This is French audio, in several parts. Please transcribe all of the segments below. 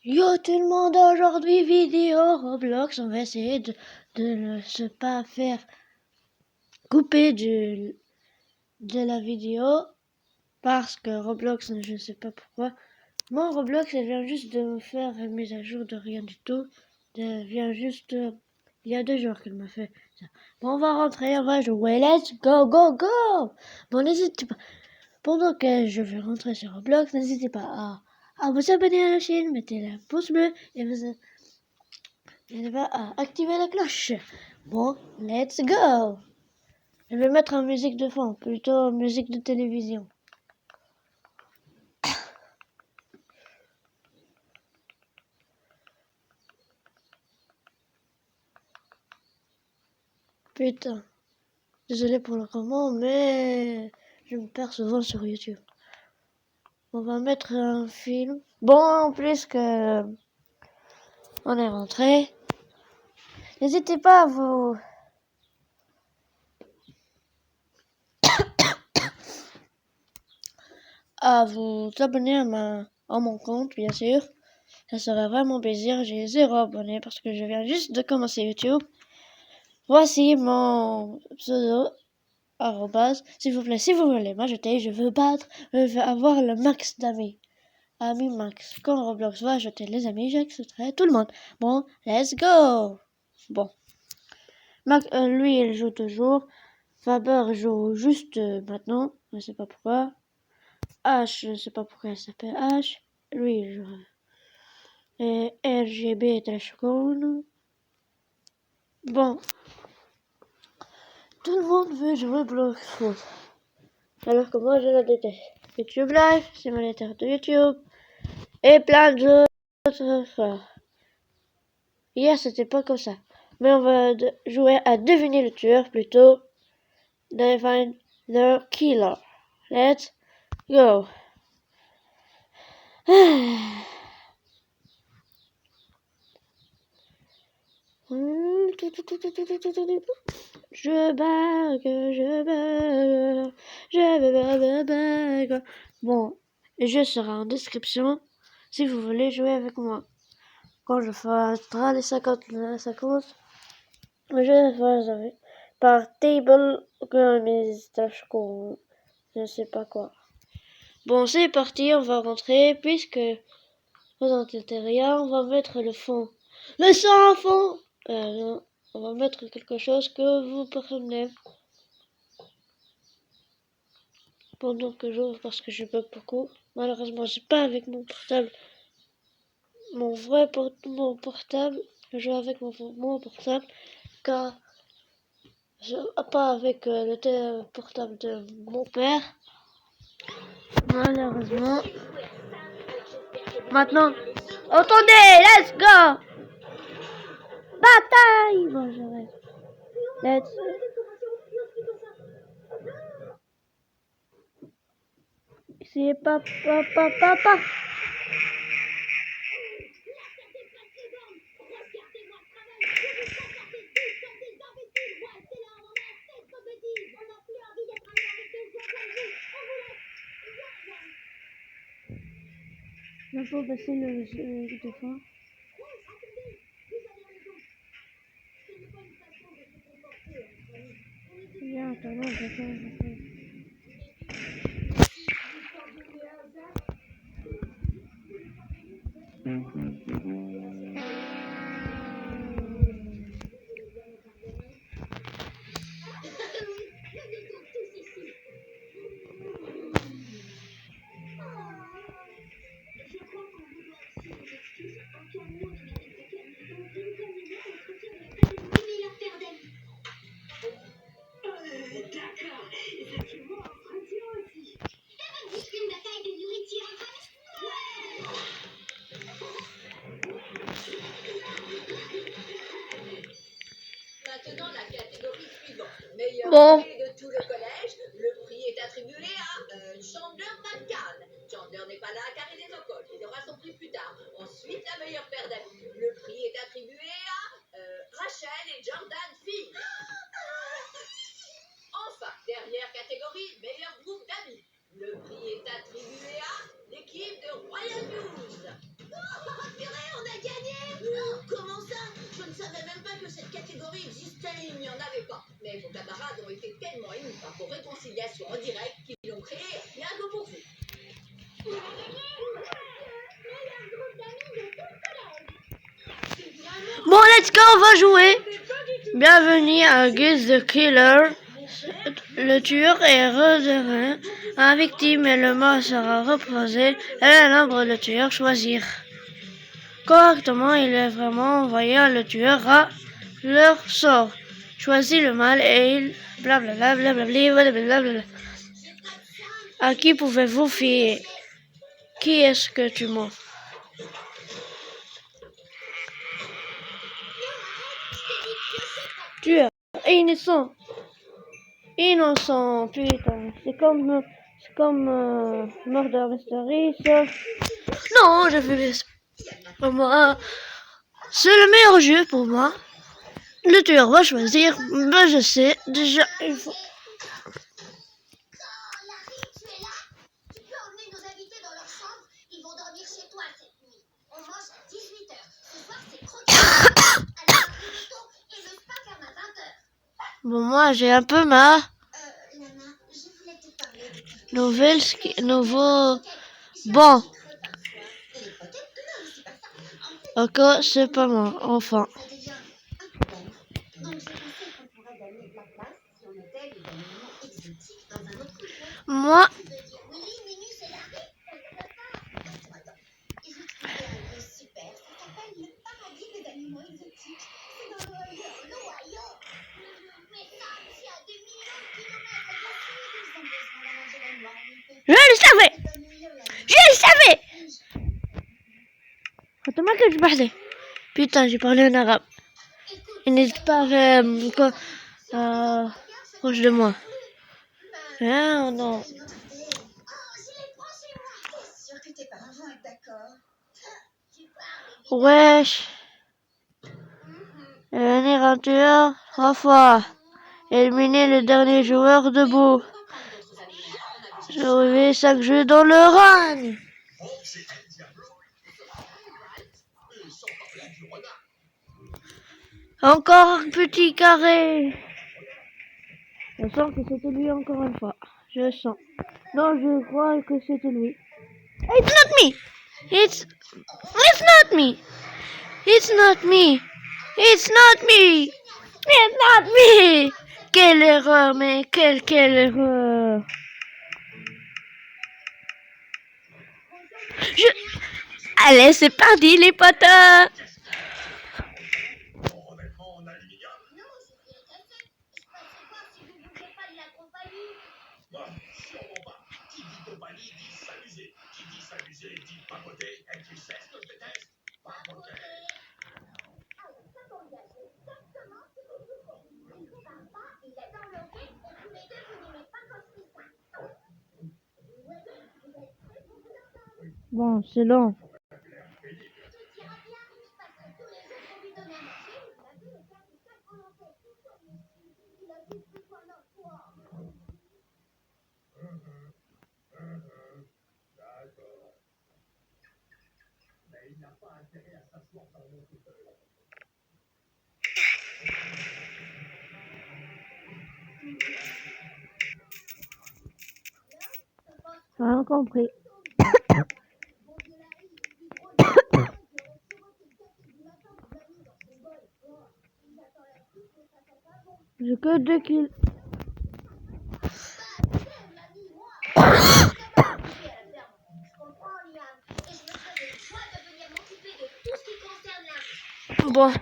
Yo tout le monde, aujourd'hui vidéo Roblox, on va essayer de ne se pas faire couper de la vidéo parce que Roblox, je ne sais pas pourquoi. Mon Roblox, elle vient juste de me faire une mise à jour de rien du tout. Elle vient juste, il y a 2 jours qu'elle m'a fait ça. Bon, on va rentrer, on va jouer, let's go, go, go. Bon, n'hésitez pas, pendant que je vais rentrer sur Roblox, n'hésitez pas à vous abonner à la chaîne, mettez la pouce bleu et n'hésitez pas à activer la cloche. Bon, let's go. Je vais mettre en musique de fond, plutôt musique de télévision. Putain, désolé pour le comment, mais je me perds souvent sur YouTube. On va mettre un film. Bon, en plus que on est rentré, n'hésitez pas à vous abonner à mon compte, bien sûr. Ça serait vraiment plaisir. J'ai 0 abonnés parce que je viens juste de commencer YouTube. Voici mon pseudo, arrobase. S'il vous plaît, si vous voulez m'ajouter, je veux avoir le max d'amis. Amis max. Quand Roblox va ajouter les amis, j'accepterai tout le monde. Bon, let's go. Bon. Lui, il joue toujours. Faber joue juste maintenant. Je ne sais pas pourquoi. H, je ne sais pas pourquoi elle s'appelle H. Lui, il joue. Et RGB Trashcon. Bon. Tout le monde veut jouer Blox Foot. Alors que moi, je la déteste. YouTube Live, simulateur de YouTube. Et plein d'autres fois. Hier, c'était pas comme ça. Mais on va jouer à deviner le tueur plutôt. Define the killer. Let's go. Je bague. Bon, le jeu sera en description si vous voulez jouer avec moi. Quand je ferai les 50, je ferai par Table je ne sais pas quoi. Bon, c'est parti, on va rentrer puisque vous n'entendez rien, on va mettre le fond. Le sang fond. Non, on va mettre quelque chose que vous prenez. Pendant que j'ouvre parce que je bug beaucoup. Malheureusement, j'ai pas avec mon portable. Mon portable. Je joue avec mon portable. Car je pas avec le portable de mon père. Malheureusement. Maintenant. Attendez, let's go. Bataille. Bon, j'arrête. Let's. C'est papa. Il faut passer le de fin. Bien, attends. Maintenant, la catégorie suivante. Meilleur Bon. de tout le collège. Le prix est attribué à Chandler McCann. Chandler n'est pas là car il est au col. Il aura son prix plus tard. Ensuite, la meilleure paire d'amis. Le prix est attribué à Rachel et Jordan Finn. Enfin, dernière catégorie, meilleur groupe d'amis. Le prix est attribué à l'équipe de Royal News. il n'y en avait pas. Mais vos camarades ont été tellement émus par vos réconciliations en direct qu'ils ont créé rien que pour vous. Bon, let's go, on va jouer. Bienvenue à Guess the Killer. Le tueur est redevenu un victime et le mort sera reposé. Et le nombre de tueurs choisir. Correctement, il est vraiment envoyé le tueur à leur sort. Choisis le mal et il blablabla blablabla. À qui pouvez-vous fier? Qui est-ce que tu mens? Tueur. Innocent. Innocent, putain. C'est comme Murder Mystery, ça. Non, je fais pour moi. C'est le meilleur jeu pour moi. Le tueur va choisir. Ben, je sais. Déjà, il faut. Bon, moi, j'ai un peu marre. Nouveau. Bon. Ok, c'est pas moi. Enfin. Moi. Je le savais. Je le savais. Attends-moi que je parlais. Putain, j'ai parlé en arabe. Et n'hésite pas à proche de moi. Ah non. Wesh. Venir un tueur 3 fois. Éliminer le dernier joueur debout. Sauver 5 jeux dans le run. Encore un petit carré. Je sens que c'était lui encore une fois. Je sens. Non, je crois que c'était lui. It's not me. It's not me. It's not me. It's not me. It's not me. Quelle erreur, mais quelle erreur. Allez, c'est parti les potes. Bon, c'est long. Rien compris. J'ai que 2 kills. Bon.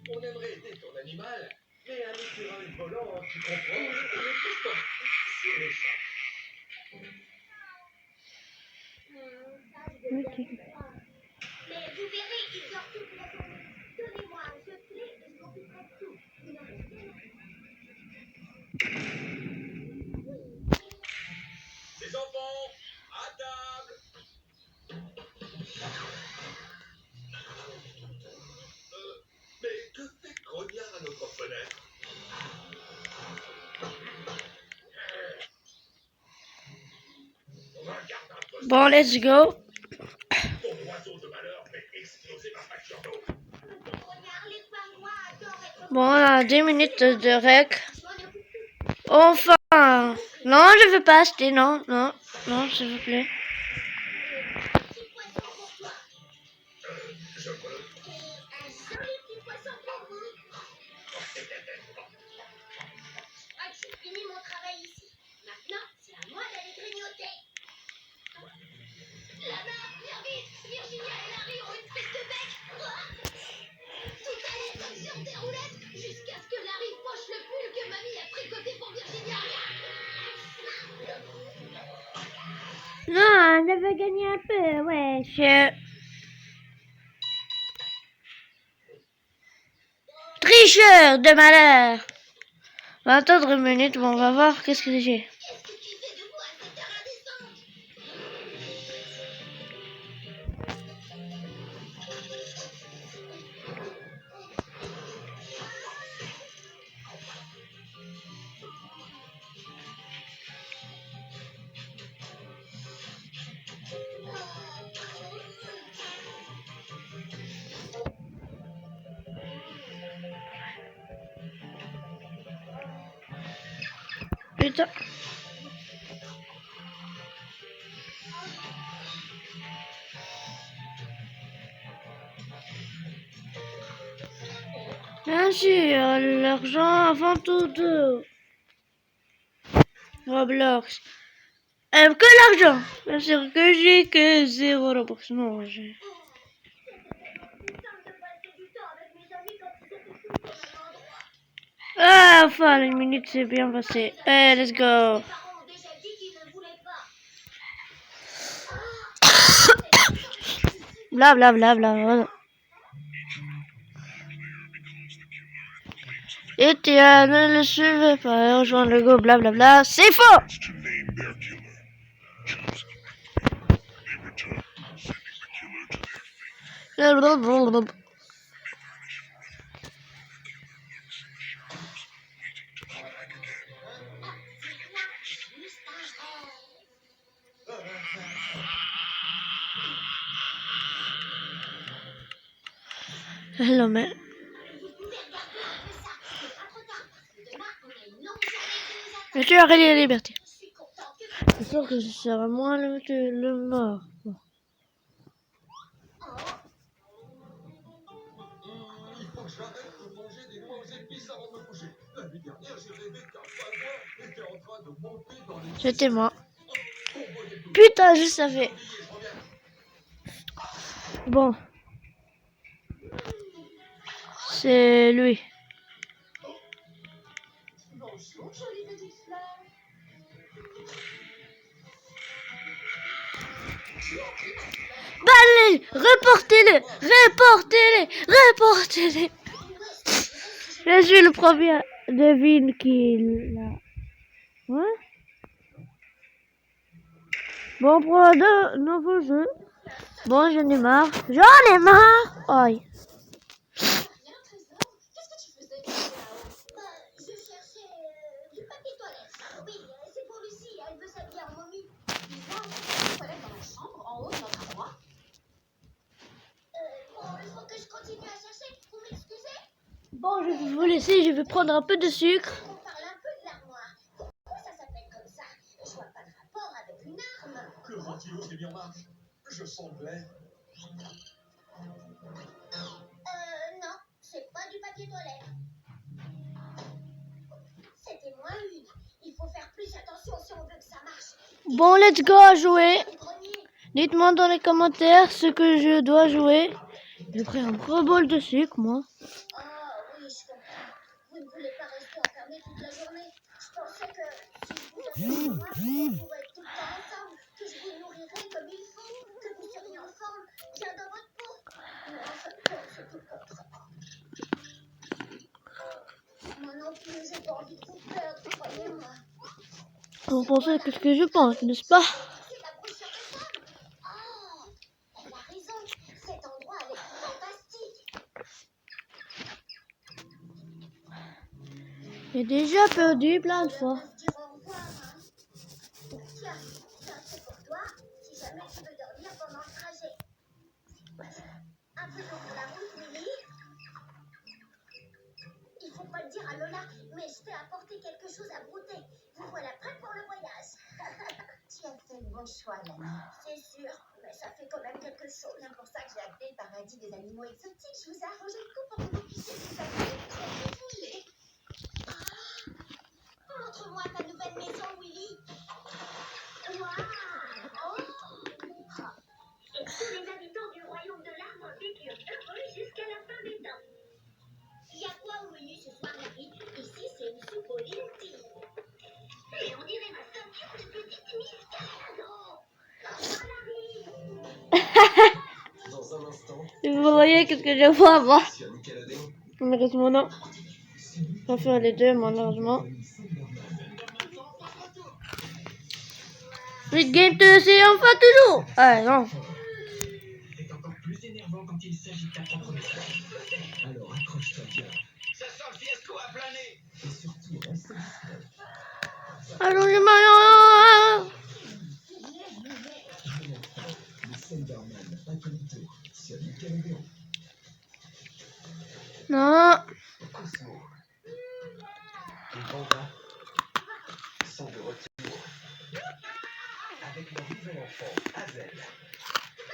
On aimerait aider ton animal, mais un écureuil volant, tu comprends, il est plus sportif sur les champs. Okay. Mais vous verrez, il dort toute la journée. Donnez-moi un jeu clé et je m'occuperai de tout. Il en reste Les enfants, à table. Mais que fait Grognard à notre fenêtre? Bon, let's go. Ton oiseau de malheur fait Bon, on a 10 minutes de rec. Enfin. Non, je veux pas acheter. Non, non, non, s'il vous plaît. Petit poisson pour toi. Je veux. Et un joli petit poisson pour vous. Ah, j'ai fini mon travail ici. Maintenant, c'est à moi d'aller grignoter. Là-bas, viens vite. Virginia et Larry ont une prise de bec. Tout allait comme sur des roulettes jusqu'à ce que Larry poche le pull que mamie a tricoté pour Virginia. Non, je veux gagner un peu, wesh. Tricheur de malheur. On va attendre une minute, bon, on va voir qu'est-ce que j'ai. Qu'est-ce que tu fais debout à cette heure indécente? Putain. Bien sûr, l'argent avant tout. Roblox. Que l'argent. Bien sûr que j'ai que 0 Roblox. Non, j'ai. Ah, enfin, une minute c'est bien passé. Hey, let's go. Mes parents ont déjà dit qu'ils ne voulaient pas. Bla bla bla bla. Étienne ne le suivait pas, rejoindre le go, blablabla. C'est faux! To name their killer. Choose they return, sending the killer to their fate. Blablabla. Hello, man. Je suis arrêté la liberté. C'est sûr que ce sera moins le mort. Il faut que j'arrête de manger des noix aux épices avant de me coucher. La nuit dernière, j'ai rêvé qu'un pingouin était en train de monter dans les... C'était moi. Putain, je savais. Bon. C'est lui. Bonjour, jolie petite fleur. Allez, reportez-le, reportez-les, reportez-les. Je suis le premier devine qui l'a. Ouais. Bon, on prend de nouveaux jeux. Bon, j'en ai marre. J'en ai marre. Aïe. Rien, trésor. Qu'est-ce que tu faisais là-haut? Je cherchais du papier toilette. Oui, c'est pour Lucie. Elle veut s'habiller en momie. Bizarre, il toilette dans la chambre, en haut de notre armoire. Bon, il faut que je continue à chercher. Vous m'excusez? Bon, je vais vous laisser. Je vais prendre un peu de sucre. On parle un peu de l'armoire. Pourquoi ça s'appelle comme ça? Je vois pas de rapport avec une arme. Le ventilo s'est mis en marche. Je sens le l'air. Non, c'est pas du papier toilette. C'était moins une. Il faut faire plus attention si on veut que ça marche. Bon, let's go à jouer. Le grenier. Dites-moi dans les commentaires ce que je dois jouer. J'ai pris un gros bol de sucre, moi. Ah oui, je comprends. Vous ne voulez pas rester enfermé toute la journée. Je pensais que si vous aviez chez moi, on pourrait être tout le temps ensemble, que je vous nourrirais comme il faut, que vous seriez en forme, bien dans votre peau. Mais en fait, c'est tout le contraire. Moi non plus, j'ai pas envie de vous perdre, croyez-moi. Vous pensez que ce que je pense, n'est-ce pas? C'est la brochure de femme. Oh, elle a raison. Cet endroit a l'air fantastique. J'ai déjà perdu plein de fois. On peut se dire au revoir, hein. Tiens, ça c'est pour toi, si jamais tu veux dormir pendant le trajet. Un peu d'eau pour la route, Lily. chose à brouter. Vous voilà prêt pour le voyage. Tu as fait le bon choix, Lani. C'est sûr, mais ça fait quand même quelque chose. C'est pour ça que j'ai appelé le paradis des animaux exotiques. Je vous ai arrangé le coup pour que vous puissiez vous amuser comme vous voulez. Montre-moi ta nouvelle maison, Willy. Waouh! Tous les habitants du royaume de l'arbre vécurent heureux jusqu'à la fin des temps. Il y a quoi au menu ce soir, Larry? Ici, c'est une soupe aux lentilles. Et on dirait ma ceinture de petite Miss Canado. Dans un instant, Vous voyez qu'est-ce que je vois moi? sur Nickelodeon, Malheureusement non. On va faire les deux malheureusement. Le game de c'est enfin toujours. Ah non. est encore plus énervant quand il s'agit de ta propre message. Alors accroche-toi bien. Ça sent le fiasco à plein nez. Et surtout, reste discret. Allons je Le Slenderman incognito sur Nickelodeon. non. Cosmo. Les Vanda sont de retour avec leur nouvel enfant, Hazel,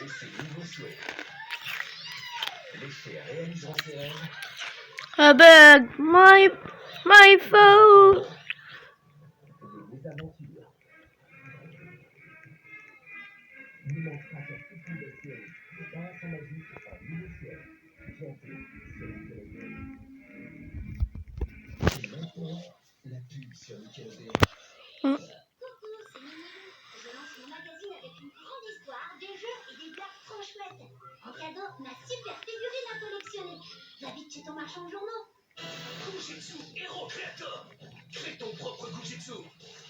et ses nouveaux souhaits. Les fées réaliseront ses rêves. I beg my phone. De mésaventures. Ne manque pas cette toute nouvelle série de Pince magique en nouveau ciel. Bientôt sur Nickelodeon. Et maintenant, la pub sur Nickelodeon. Coucou, c'est Mimi. Je lance mon magazine avec une grande histoire, des jeux et des blagues trop chouettes. En cadeau, ma super figurine à collectionner. Va vite chez ton marchand de journaux. Gujitsu Hero Creator. Crée ton propre Gujitsu.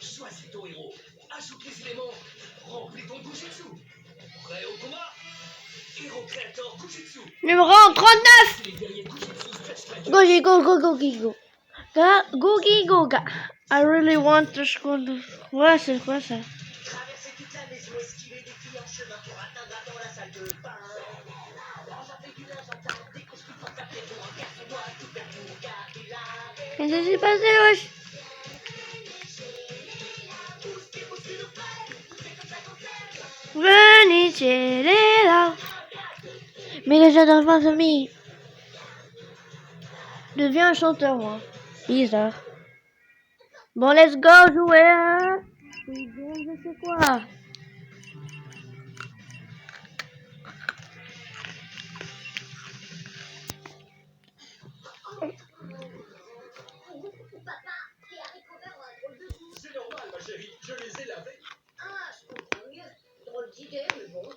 Choisis ton héros. Ajoute les éléments. Remplis ton Gujitsu. Prêt au combat? Hero Creator Gujitsu. Numéro 39. C'est les guerriers Gujitsu Stretch Striker. Gogi go go go go. Gogi goga. I really want to school. Ouais, c'est quoi ça? Traverser toute la maison, esquiver des filles en chemin pour atteindre dans la salle de bain. J'en fais du linge en temps, déconstruit pour taper pour un garçon doit tout faire pour garder la Qu'est-ce qui s'est passé, wesh? Venez chez les là. Mais les jeunes enfants famille. Deviens un chanteur, moi. Bizarre. Bon, let's go jouer. Je sais quoi. Papa, les haricots verts ont un drôle de goût. C'est normal, ma chérie. Je les ai lavés. Ah, je comprends mieux. Drôle d'idée, mais bon.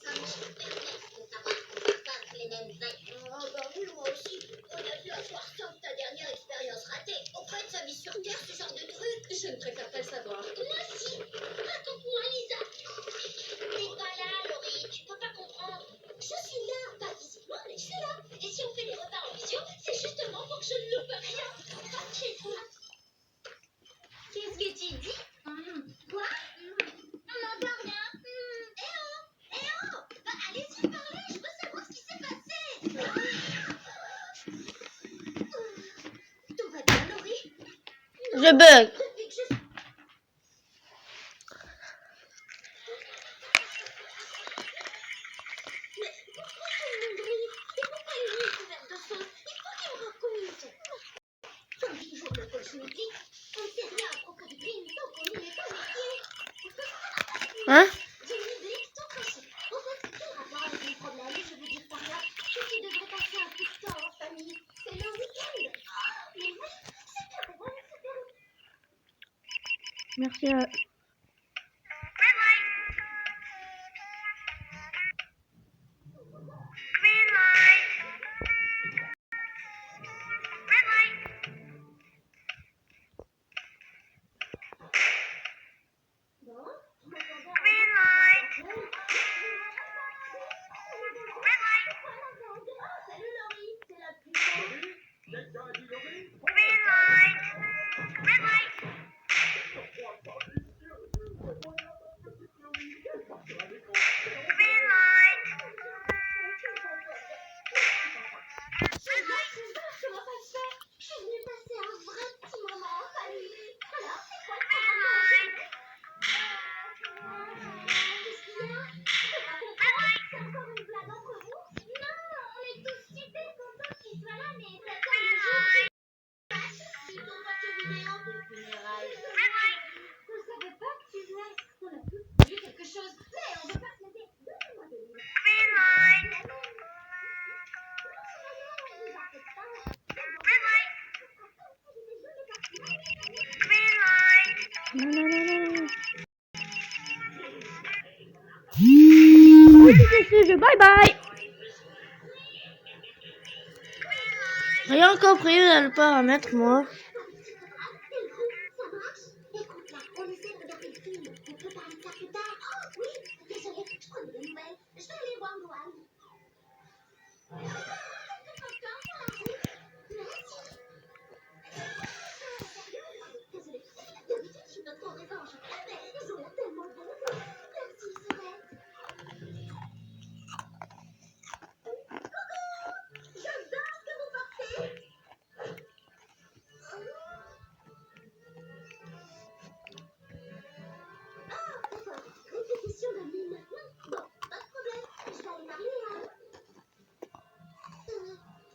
Ça me super bien de savoir qu'on partage les mêmes veilles. Ah bah oui, moi aussi. On a vu à quoi ressemble ta dernière expérience ratée. Auprès de sa vie sur Terre, ce genre de truc. Je ne préfère pas le savoir. Moi aussi. Raconte-moi, Lisa. T'es pas là, Laurie. Tu peux pas comprendre. Je suis là. Pas physiquement, mais je suis là. Et si on fait des repas en visio, c'est justement pour que je ne loupe rien. Pas chez toi. Qu'est-ce que tu dis? Quoi? On n'entend rien. Eh oh! Bah, allez-y, parlez, je veux savoir ce qui s'est passé. Tout va bien, Laurie? Je bug. Depuis que je... Mais pourquoi tout le monde rit? Et pourquoi une nuit couverte de sauce? Il faut qu'il me raconte. Comme dit toujours le coach Mickey, on ne sait rien à propos du crime tant qu'on n'y est pas métier. Hein? J'ai une idée sans tricher. En fait, quel rapport avec mon problème? Je veux dire par là que tu devrais passer un peu de temps en famille. C'est le week-end. Ah, mais oui, c'est carrément une super idée. Merci à... Bon, salut Laurie, c'est la plus Laurie? Quelqu'un a dit Laurie? ce jeu. Bye bye. Rien compris dans le paramètre, moi. Ça marche? Écoute là, on essaie de regarder le film. On peut parler de ça plus tard. Oh oui, désolée, je prenais des nouvelles. Je vais aller voir Noël. Désolée, d'habitude je suis pas trop révanche. Mais ils ont l'air tellement bons. Merci, Sauvette. J'adore ce que vous portez. Ah, d'accord. Répétition de mime. Bon, pas de problème. Je vais aller parler à...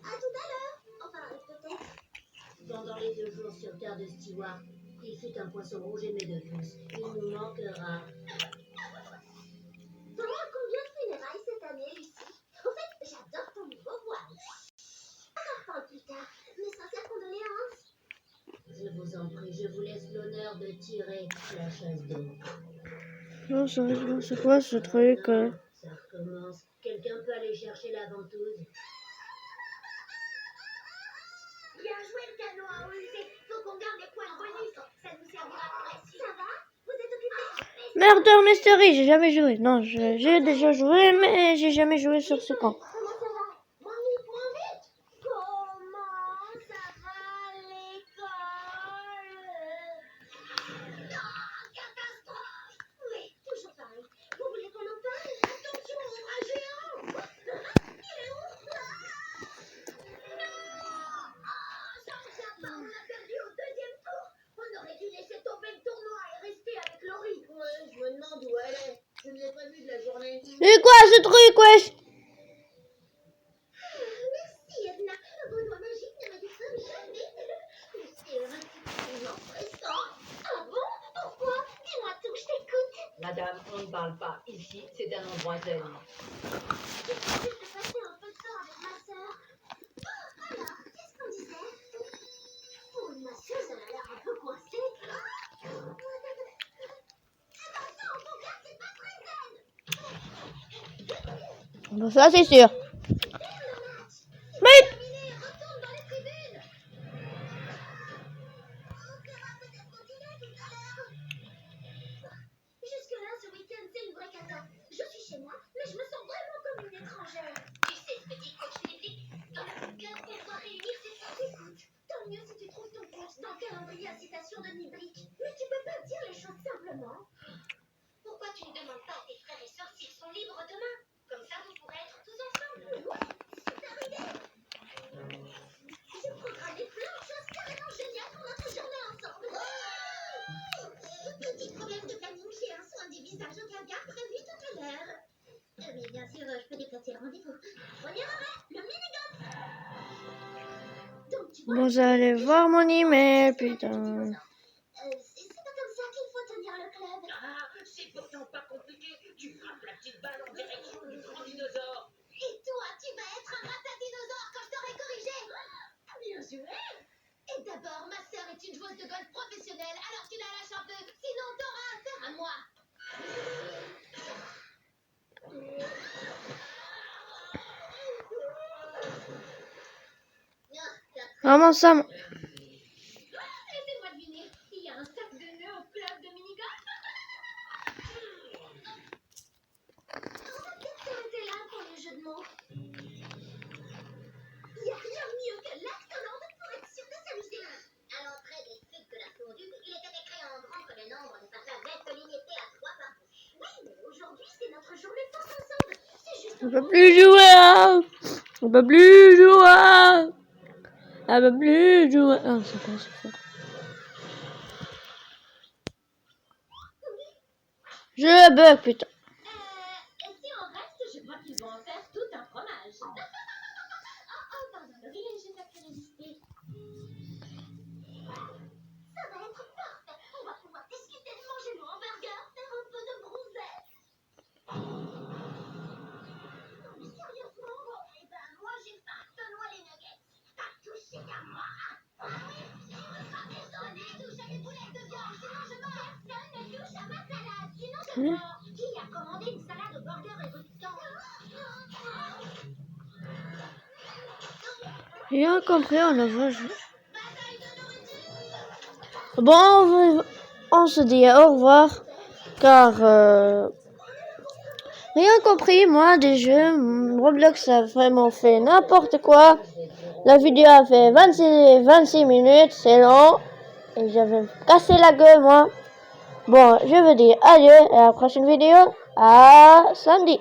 à tout à l'heure. Enfin, peut-être. Pendant les 2 jours sur Terre de Stewart, il fut un poisson rouge aimé de tous. Il nous manquera. T'aurais à combien de funérailles cette année, Lucie? En fait, j'adore ton nouveau voile. On en reparle plus tard. Mes sincères condoléances. Je vous en prie, je vous laisse l'honneur de tirer la chasse d'eau. Non, sérieusement, c'est quoi ce truc Non, ça recommence. Quelqu'un peut aller chercher la ventouse? Bien joué le canot à Olsey. Faut qu'on garde les points de bonus. Ça nous servira pour la suite. Ça va? Vous êtes occupés? Murder Mystery, j'ai jamais joué. Non, j'ai déjà joué, mais j'ai jamais joué sur ce camp. Comment ça va? Mamie, point vite. Comment ça va l'école? Non, catastrophe. Oui, toujours pareil. Vous voulez qu'on en parle? Attention au bras géant. Il est où? Non. Oh, ça ne tient pas. On a perdu au 2e tour. On aurait dû laisser tomber le tournoi et rester avec Laurie. Ouais, je me demande où elle est. Je ne l'ai pas vue de la journée. C'est quoi ce truc, wesh? Merci, Edna. Vos doigts magiques ne me déçoivent jamais. C'est vraiment pressant. Ah bon? Pourquoi? Dis-moi tout, je t'écoute. Madame, on ne parle pas. Ici, c'est un endroit zen. J'ai prévu de passer un peu de temps avec ma sœur. Alors, qu'est-ce qu'on disait? Pour une masseuse, elle a l'air un peu coincée. Attention, ton gars, c'est pas très zen. Bon, ça, c'est sûr. Perds le match. Mais Terminé, retourne dans les tribunes. On pourra peut-être continuer tout à l'heure. Jusque-là, ce week-end, c'est une vraie cata. Je suis chez moi, mais je me sens vraiment comme une étrangère. Tu sais ce que dit coach Niblick? Dans le cœur qu'on doit réunir, c'est ça. Écoute, tant mieux si tu trouves ton compte dans le calendrier à citation de Niblick. Mais tu peux pas dire les choses simplement. Pourquoi tu ne demandes pas à tes frères et sœurs s'ils sont libres demain? Comme ça, vous pourrez être tous ensemble. Ouais, super idée. J'ai programmé plein de choses carrément géniales pour notre journée ensemble. Petit problème de planning, j'ai un soin du visage au gaga prévu tout à l'heure. Mais bien sûr, je peux déplacer le rendez-vous. Premier arrêt, le mini-golf. Donc, tu vois, bon, j'allais voir mon email, putain. c'est pas comme ça qu'il faut tenir le club. Ah, c'est pourtant pas compliqué. Tu frappes la petite balle en direction du grand dinosaure. Et toi, tu vas être un ratadinosaure quand je t'aurai corrigé. Bien joué. Et d'abord, ma sœur est une joueuse de golf professionnelle, alors tu la lâches un peu, sinon t'auras affaire à moi. Vraiment, ça. Laissez-moi deviner, il y a un sac de nœuds au club de mini-golf. On va peut-être s'arrêter là pour le jeu de mots. Il n'y a rien de mieux que l'Actoland pour être sûr de s'amuser. À l'entrée des suites de la fondue, il était écrit en grand que le nombre de passages reste limité à 3 par bouche. Oui, mais aujourd'hui, c'est notre journée tous ensemble. C'est juste On peut plus jouer, hein. On peut plus jouer. On peut plus jouer. Ah, c'est quoi ce truc? Je bug, putain. Et si on reste, je crois qu'ils vont en faire tout un fromage. Oh, pardon, Laurie, j'ai pas pu résister. Ça va être parfait. On va pouvoir discuter de manger nos hamburgers, faire un peu de bronzette. Non, mais sérieusement, eh ben, moi, j'ai faim. Donne-moi les nuggets. T'as touché qu'à moi. Ah oui, tu me feras désolé. Touche à mes boulettes de viande, sinon je meurs. Personne ne touche à ma salade, sinon je meurs. Qui a commandé une salade au burger éructant? Rien compris, on ne va jouer. Bon, on se dit au revoir, car rien compris, moi, des jeux. Roblox a vraiment fait n'importe quoi. La vidéo a fait 26 minutes, c'est long. Et j'avais cassé la gueule, moi. Bon, je veux dire adieu et à la prochaine vidéo. À samedi.